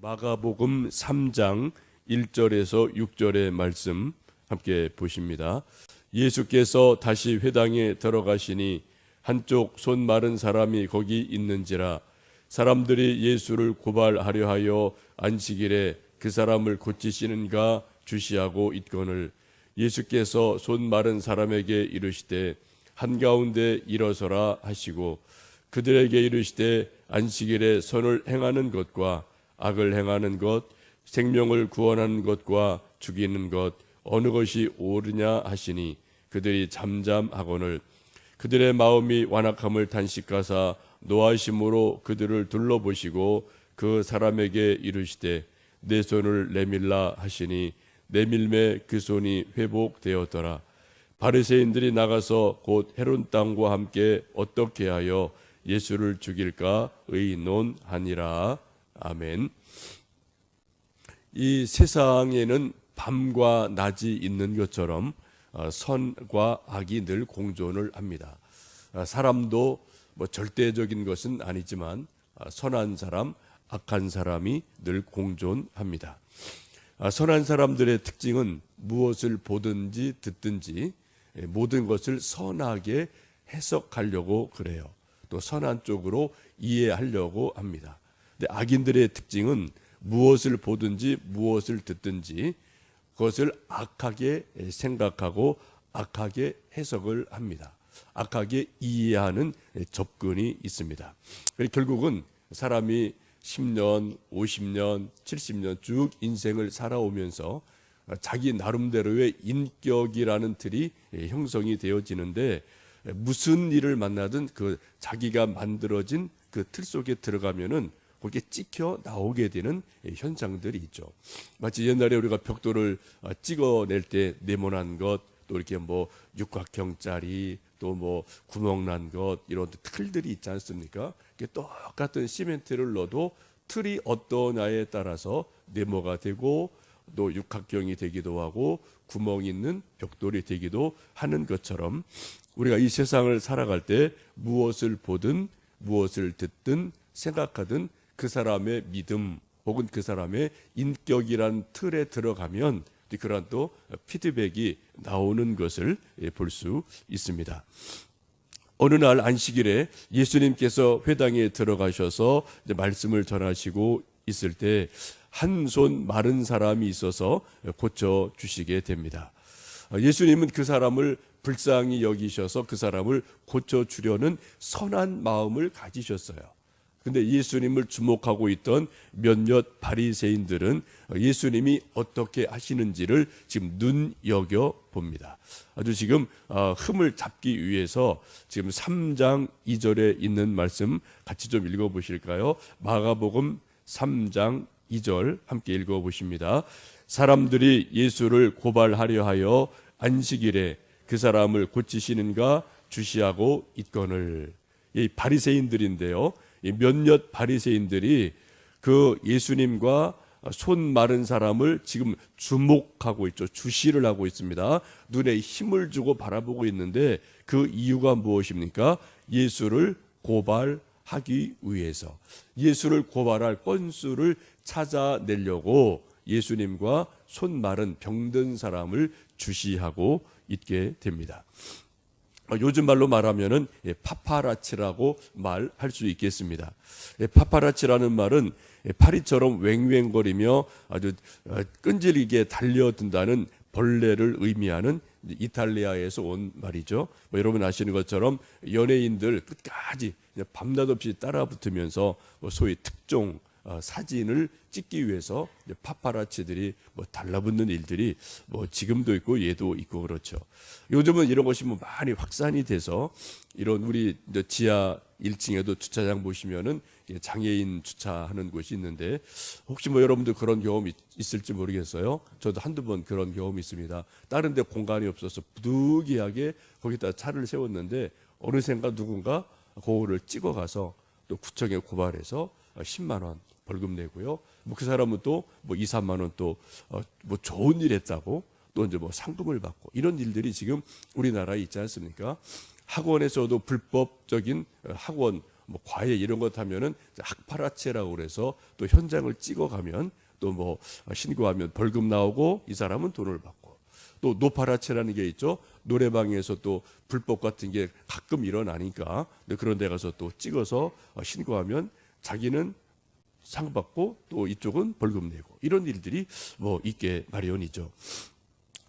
마가복음 3장 1절에서 6절의 말씀 함께 보십니다. 예수께서 다시 회당에 들어가시니 한쪽 손 마른 사람이 거기 있는지라. 사람들이 예수를 고발하려 하여 안식일에 그 사람을 고치시는가 주시하고 있거늘, 예수께서 손 마른 사람에게 이르시되 한가운데 일어서라 하시고, 그들에게 이르시되 안식일에 선을 행하는 것과 악을 행하는 것, 생명을 구원하는 것과 죽이는 것 어느 것이 옳으냐 하시니, 그들이 잠잠하거늘 그들의 마음이 완악함을 단식하사 노하심으로 그들을 둘러보시고 그 사람에게 이르시되 내 손을 내밀라 하시니 내밀매 그 손이 회복되었더라. 바리새인들이 나가서 곧 헤롯 땅과 함께 어떻게 하여 예수를 죽일까 의논하니라. 아멘. 이 세상에는 밤과 낮이 있는 것처럼 선과 악이 늘 공존을 합니다. 사람도 절대적인 것은 아니지만 선한 사람, 악한 사람이 늘 공존합니다. 선한 사람들의 특징은 무엇을 보든지 듣든지 모든 것을 선하게 해석하려고 그래요. 또 선한 쪽으로 이해하려고 합니다. 근데 악인들의 특징은 무엇을 보든지 무엇을 듣든지 그것을 악하게 생각하고 악하게 해석을 합니다. 악하게 이해하는 접근이 있습니다. 결국은 사람이 10년, 50년, 70년 쭉 인생을 살아오면서 자기 나름대로의 인격이라는 틀이 형성이 되어지는데, 무슨 일을 만나든 그 자기가 만들어진 그 틀 속에 들어가면은 거기에 찍혀 나오게 되는 현상들이 있죠. 마치 옛날에 우리가 벽돌을 찍어낼 때 네모난 것, 또 이렇게 육각형짜리, 또 구멍 난 것, 이런 틀들이 있지 않습니까? 똑같은 시멘트를 넣어도 틀이 어떠냐에 따라서 네모가 되고 또 육각형이 되기도 하고 구멍 있는 벽돌이 되기도 하는 것처럼, 우리가 이 세상을 살아갈 때 무엇을 보든 무엇을 듣든 생각하든 그 사람의 믿음 혹은 그 사람의 인격이란 틀에 들어가면 그런 또 피드백이 나오는 것을 볼 수 있습니다. 어느 날 안식일에 예수님께서 회당에 들어가셔서 말씀을 전하시고 있을 때 한 손 마른 사람이 있어서 고쳐 주시게 됩니다. 예수님은 그 사람을 불쌍히 여기셔서 그 사람을 고쳐 주려는 선한 마음을 가지셨어요. 근데 예수님을 주목하고 있던 몇몇 바리새인들은 예수님이 어떻게 하시는지를 지금 눈여겨 봅니다. 아주 지금 흠을 잡기 위해서 지금 3장 2절에 있는 말씀 같이 좀 읽어보실까요? 마가복음 3장 2절 함께 읽어보십니다. 사람들이 예수를 고발하려 하여 안식일에 그 사람을 고치시는가 주시하고 있거늘. 이 바리새인들인데요, 몇몇 바리새인들이 그 예수님과 손 마른 사람을 지금 주목하고 있죠. 주시를 하고 있습니다. 눈에 힘을 주고 바라보고 있는데 그 이유가 무엇입니까? 예수를 고발하기 위해서, 예수를 고발할 건수를 찾아내려고 예수님과 손 마른 병든 사람을 주시하고 있게 됩니다. 요즘 말로 말하면은 파파라치라고 말할 수 있겠습니다. 파파라치라는 말은 파리처럼 왱왱거리며 아주 끈질기게 달려든다는 벌레를 의미하는 이탈리아에서 온 말이죠. 여러분 아시는 것처럼 연예인들 끝까지 밤낮 없이 따라붙으면서 소위 특종 사진을 찍기 위해서 파파라치들이 달라붙는 일들이 지금도 있고 예도 있고 그렇죠. 요즘은 이런 것이 많이 확산이 돼서 이런 우리 지하 1층에도 주차장 보시면은 장애인 주차하는 곳이 있는데, 혹시 여러분들 그런 경험이 있을지 모르겠어요. 저도 한두 번 그런 경험이 있습니다. 다른 데 공간이 없어서 부득이하게 거기다 차를 세웠는데 어느샌가 누군가 그거를 찍어가서 또 구청에 고발해서 10만 원 벌금 내고요. 그 사람은 또 2, 3만 원 또 좋은 일 했다고 또 이제 상금을 받고, 이런 일들이 지금 우리나라에 있지 않습니까? 학원에서도 불법적인 학원 뭐 과외 이런 것 하면은 학파라체라고 그래서 또 현장을 찍어가면 또 뭐 신고하면 벌금 나오고 이 사람은 돈을 받고, 또 노파라체라는 게 있죠. 노래방에서 또 불법 같은 게 가끔 일어나니까 그런 데 가서 또 찍어서 신고하면 자기는 상 받고 또 이쪽은 벌금 내고, 이런 일들이 뭐 있게 마련이죠.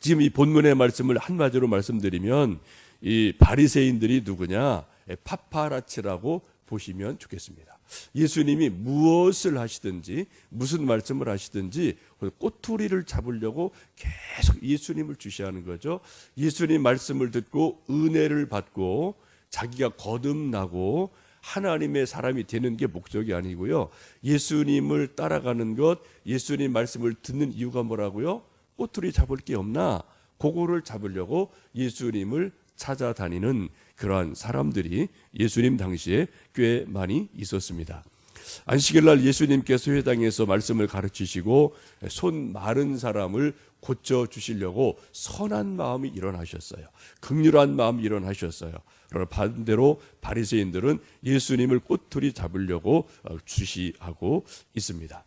지금 이 본문의 말씀을 한마디로 말씀드리면 이 바리새인들이 누구냐? 파파라치라고 보시면 좋겠습니다. 예수님이 무엇을 하시든지 무슨 말씀을 하시든지 꼬투리를 잡으려고 계속 예수님을 주시하는 거죠. 예수님 말씀을 듣고 은혜를 받고 자기가 거듭나고 하나님의 사람이 되는 게 목적이 아니고요. 예수님을 따라가는 것, 예수님 말씀을 듣는 이유가 뭐라고요? 꼬투리 잡을 게 없나? 그거를 잡으려고 예수님을 찾아다니는 그러한 사람들이 예수님 당시에 꽤 많이 있었습니다. 안식일 날 예수님께서 회당에서 말씀을 가르치시고 손 마른 사람을 고쳐주시려고 선한 마음이 일어나셨어요. 긍휼한 마음이 일어나셨어요. 그러나 반대로 바리새인들은 예수님을 꼬투리 잡으려고 주시하고 있습니다.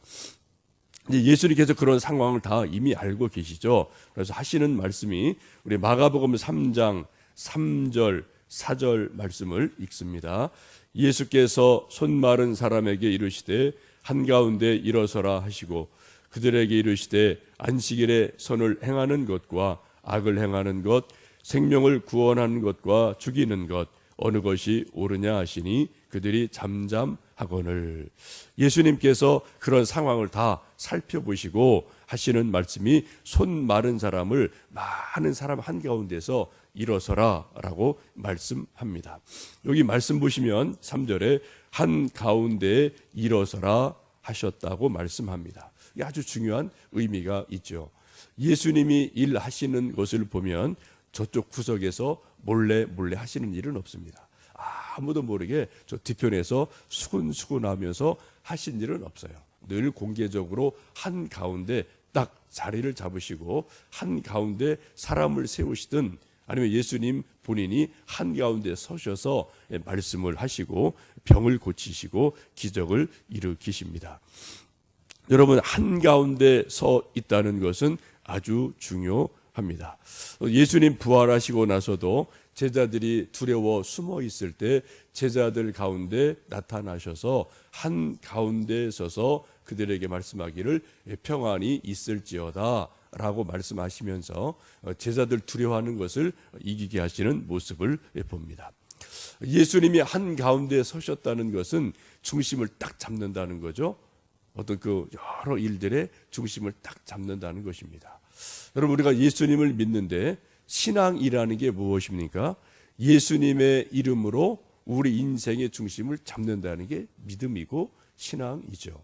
예수님께서 그런 상황을 다 이미 알고 계시죠. 그래서 하시는 말씀이 우리 마가복음 3장 3절 4절 말씀을 읽습니다. 예수께서 손 마른 사람에게 이르시되 한가운데 일어서라 하시고 그들에게 이르시되 안식일에 선을 행하는 것과 악을 행하는 것, 생명을 구원하는 것과 죽이는 것 어느 것이 옳으냐 하시니 그들이 잠잠하거늘. 예수님께서 그런 상황을 다 살펴보시고 하시는 말씀이 손 마른 사람을 많은 사람 한가운데서 일어서라 라고 말씀합니다. 여기 말씀 보시면 3절에 한가운데에 일어서라 하셨다고 말씀합니다. 이게 아주 중요한 의미가 있죠. 예수님이 일하시는 것을 보면 저쪽 구석에서 몰래 하시는 일은 없습니다. 아무도 모르게 저 뒤편에서 수근수근 하면서 하신 일은 없어요. 늘 공개적으로 한가운데 딱 자리를 잡으시고 한가운데 사람을 세우시든 아니면 예수님 본인이 한가운데 서셔서 말씀을 하시고 병을 고치시고 기적을 일으키십니다. 여러분, 한가운데 서 있다는 것은 아주 중요합니다. 예수님 부활하시고 나서도 제자들이 두려워 숨어 있을 때 제자들 가운데 나타나셔서 한가운데 서서 그들에게 말씀하기를 평안이 있을지어다 라고 말씀하시면서 제자들 두려워하는 것을 이기게 하시는 모습을 봅니다. 예수님이 한가운데 서셨다는 것은 중심을 딱 잡는다는 거죠. 어떤 그 여러 일들의 중심을 딱 잡는다는 것입니다. 여러분, 우리가 예수님을 믿는데 신앙이라는 게 무엇입니까? 예수님의 이름으로 우리 인생의 중심을 잡는다는 게 믿음이고 신앙이죠.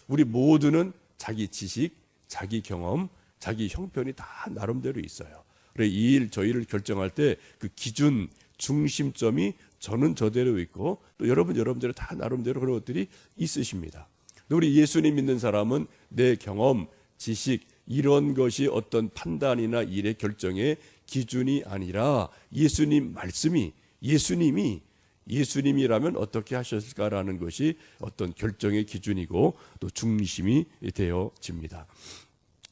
우리 모두는 자기 지식, 자기 경험, 자기 형편이 다 나름대로 있어요. 그래서 이 일, 저 일을 결정할 때 그 기준, 중심점이 저는 저대로 있고 또 여러분대로 다 나름대로 그런 것들이 있으십니다. 우리 예수님 믿는 사람은 내 경험, 지식 이런 것이 어떤 판단이나 일의 결정의 기준이 아니라 예수님 말씀이 예수님이라면 어떻게 하셨을까라는 것이 어떤 결정의 기준이고 또 중심이 되어집니다.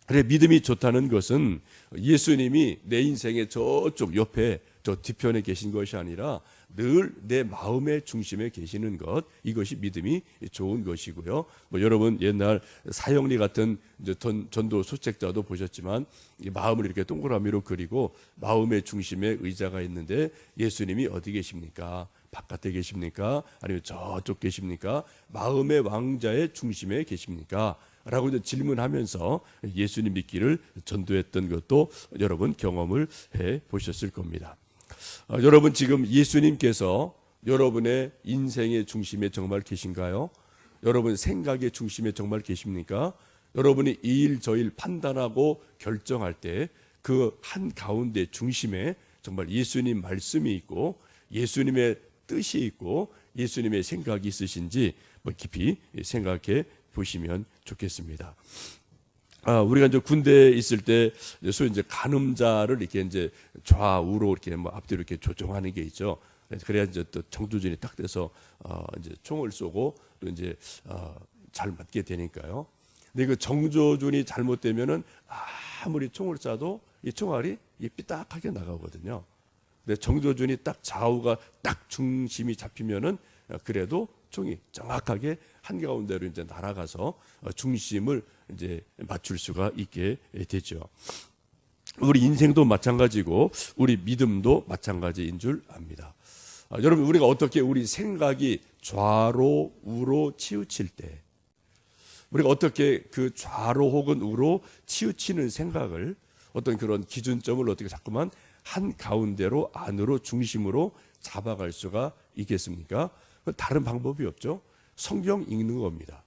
그래, 믿음이 좋다는 것은 예수님이 내 인생의 저쪽 옆에 저 뒤편에 계신 것이 아니라 늘 내 마음의 중심에 계시는 것, 이것이 믿음이 좋은 것이고요. 뭐 여러분 옛날 사형리 같은 전도 소책자도 보셨지만 마음을 이렇게 동그라미로 그리고 마음의 중심에 의자가 있는데 예수님이 어디 계십니까? 바깥에 계십니까? 아니면 저쪽 계십니까? 마음의 왕자의 중심에 계십니까? 라고 이제 질문하면서 예수님 믿기를 전도했던 것도 여러분 경험을 해 보셨을 겁니다. 여러분, 지금 예수님께서 여러분의 인생의 중심에 정말 계신가요? 여러분 생각의 중심에 정말 계십니까? 여러분이 이 일 저 일 판단하고 결정할 때 그 한가운데 중심에 정말 예수님 말씀이 있고 예수님의 뜻이 있고 예수님의 생각이 있으신지 깊이 생각해 보시면 좋겠습니다. 우리가 이제 군대에 있을 때 소위 이제 간음자를 이렇게 이제 좌우로 이렇게 앞뒤로 이렇게 조정하는 게 있죠. 그래야 이제 또 정조준이 딱 돼서 이제 총을 쏘고 또 이제 잘 맞게 되니까요. 근데 그 정조준이 잘못되면은 아무리 총을 쏴도 이 총알이 삐딱하게 나가거든요. 근데 정조준이 딱 좌우가 딱 중심이 잡히면은 그래도 총이 정확하게 한가운데로 이제 날아가서 중심을 이제 맞출 수가 있게 되죠. 우리 인생도 마찬가지고 우리 믿음도 마찬가지인 줄 압니다. 여러분, 우리가 어떻게 우리 생각이 좌로 우로 치우칠 때, 우리가 어떻게 그 좌로 혹은 우로 치우치는 생각을, 어떤 그런 기준점을 어떻게 자꾸만 한 가운데로 안으로 중심으로 잡아갈 수가 있겠습니까? 다른 방법이 없죠. 성경 읽는 겁니다.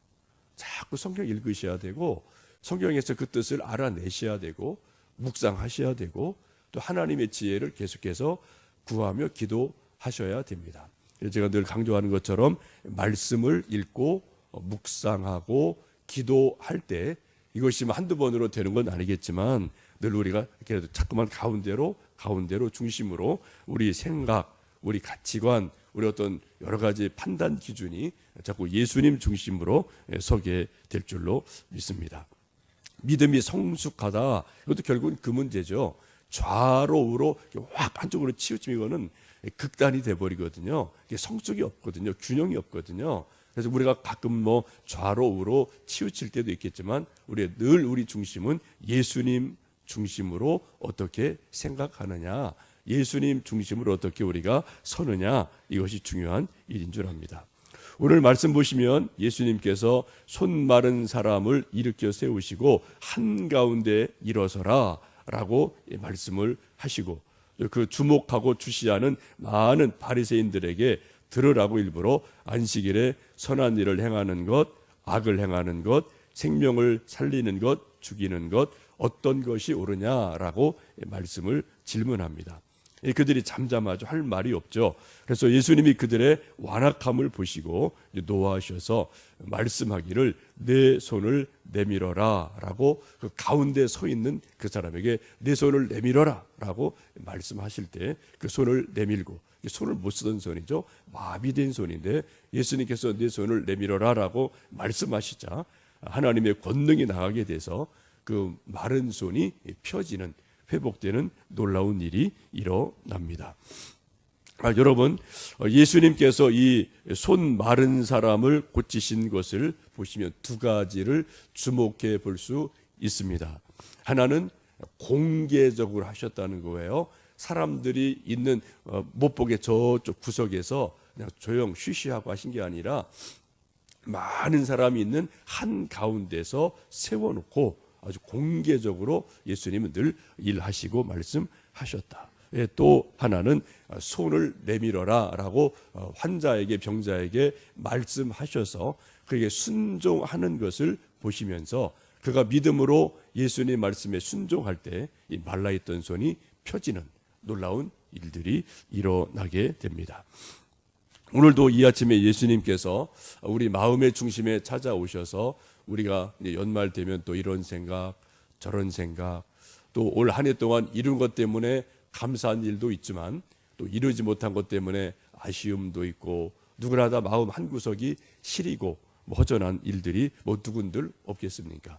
자꾸 성경 읽으셔야 되고, 성경에서 그 뜻을 알아내셔야 되고, 묵상하셔야 되고, 또 하나님의 지혜를 계속해서 구하며 기도하셔야 됩니다. 제가 늘 강조하는 것처럼 말씀을 읽고 묵상하고 기도할 때, 이것이 한두 번으로 되는 건 아니겠지만 늘 우리가 그래도 자꾸만 가운데로 중심으로 우리 생각, 우리 가치관, 우리 어떤 여러 가지 판단 기준이 자꾸 예수님 중심으로 서게 될 줄로 믿습니다. 믿음이 성숙하다, 이것도 결국은 그 문제죠. 좌로 우로 확 한쪽으로 치우치면 이거는 극단이 돼버리거든요. 이게 성숙이 없거든요. 균형이 없거든요. 그래서 우리가 가끔 뭐 좌로 우로 치우칠 때도 있겠지만 늘 우리 중심은 예수님 중심으로 어떻게 생각하느냐, 예수님 중심으로 어떻게 우리가 서느냐, 이것이 중요한 일인 줄 압니다. 오늘 말씀 보시면 예수님께서 손 마른 사람을 일으켜 세우시고 한가운데 일어서라 라고 말씀을 하시고, 그 주목하고 주시하는 많은 바리새인들에게 들으라고 일부러 안식일에 선한 일을 행하는 것, 악을 행하는 것, 생명을 살리는 것, 죽이는 것, 어떤 것이 옳으냐라고 말씀을 질문합니다. 그들이 잠잠하죠. 할 말이 없죠. 그래서 예수님이 그들의 완악함을 보시고 노하셔서 말씀하기를 내 손을 내밀어라 라고, 그 가운데 서 있는 그 사람에게 내 손을 내밀어라 라고 말씀하실 때 그 손을 내밀고, 손을 못 쓰던 손이죠. 마비된 손인데 예수님께서 내 손을 내밀어라 라고 말씀하시자 하나님의 권능이 나가게 돼서 그 마른 손이 펴지는, 회복되는 놀라운 일이 일어납니다. 여러분, 예수님께서 이 손 마른 사람을 고치신 것을 보시면 두 가지를 주목해 볼 수 있습니다. 하나는 공개적으로 하셨다는 거예요. 사람들이 있는 못 보게 저쪽 구석에서 그냥 조용 쉬쉬하고 하신 게 아니라 많은 사람이 있는 한 가운데서 세워놓고 아주 공개적으로 예수님은 늘 일하시고 말씀하셨다. 또 하나는 손을 내밀어라 라고 환자에게, 병자에게 말씀하셔서 그에게 순종하는 것을 보시면서 그가 믿음으로 예수님 말씀에 순종할 때 이 말라있던 손이 펴지는 놀라운 일들이 일어나게 됩니다. 오늘도 이 아침에 예수님께서 우리 마음의 중심에 찾아오셔서 우리가 연말 되면 또 이런 생각, 저런 생각, 또 올 한 해 동안 이룬 것 때문에 감사한 일도 있지만 또 이루지 못한 것 때문에 아쉬움도 있고, 누구나 다 마음 한구석이 시리고 허전한 일들이 누군들 없겠습니까?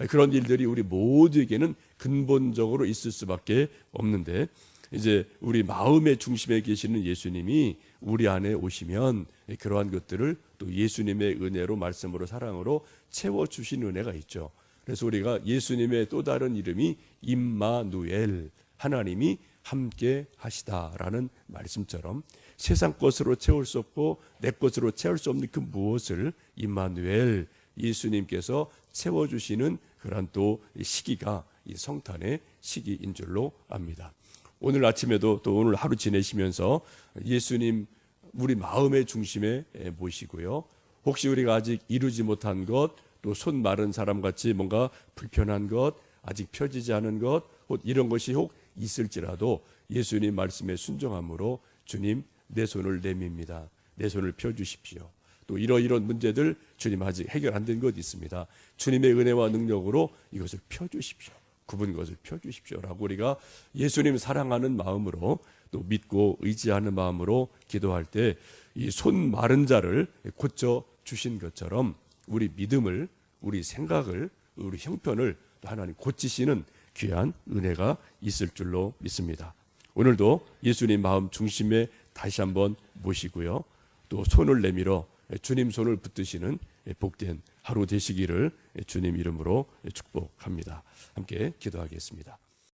그런 일들이 우리 모두에게는 근본적으로 있을 수밖에 없는데, 이제 우리 마음의 중심에 계시는 예수님이 우리 안에 오시면 그러한 것들을 또 예수님의 은혜로, 말씀으로, 사랑으로 채워주신 은혜가 있죠. 그래서 우리가 예수님의 또 다른 이름이 임마누엘, 하나님이 함께 하시다라는 말씀처럼 세상 것으로 채울 수 없고 내 것으로 채울 수 없는 그 무엇을 임마누엘, 예수님께서 채워주시는 그런 또 시기가 이 성탄의 시기인 줄로 압니다. 오늘 아침에도 또 오늘 하루 지내시면서 예수님 우리 마음의 중심에 모시고요. 혹시 우리가 아직 이루지 못한 것, 또 손 마른 사람같이 뭔가 불편한 것, 아직 펴지지 않은 것, 이런 것이 혹 있을지라도 예수님 말씀에 순종함으로 주님 내 손을 내밉니다. 내 손을 펴주십시오. 또 이런 문제들 주님 아직 해결 안 된 것 있습니다. 주님의 은혜와 능력으로 이것을 펴주십시오. 굽은 것을 펴주십시오라고 우리가 예수님 사랑하는 마음으로 또 믿고 의지하는 마음으로 기도할 때 이 손 마른 자를 고쳐 주신 것처럼 우리 믿음을, 우리 생각을, 우리 형편을 하나님 고치시는 귀한 은혜가 있을 줄로 믿습니다. 오늘도 예수님 마음 중심에 다시 한번 모시고요. 또 손을 내밀어 주님 손을 붙드시는 복된 하루 되시기를 주님 이름으로 축복합니다. 함께 기도하겠습니다.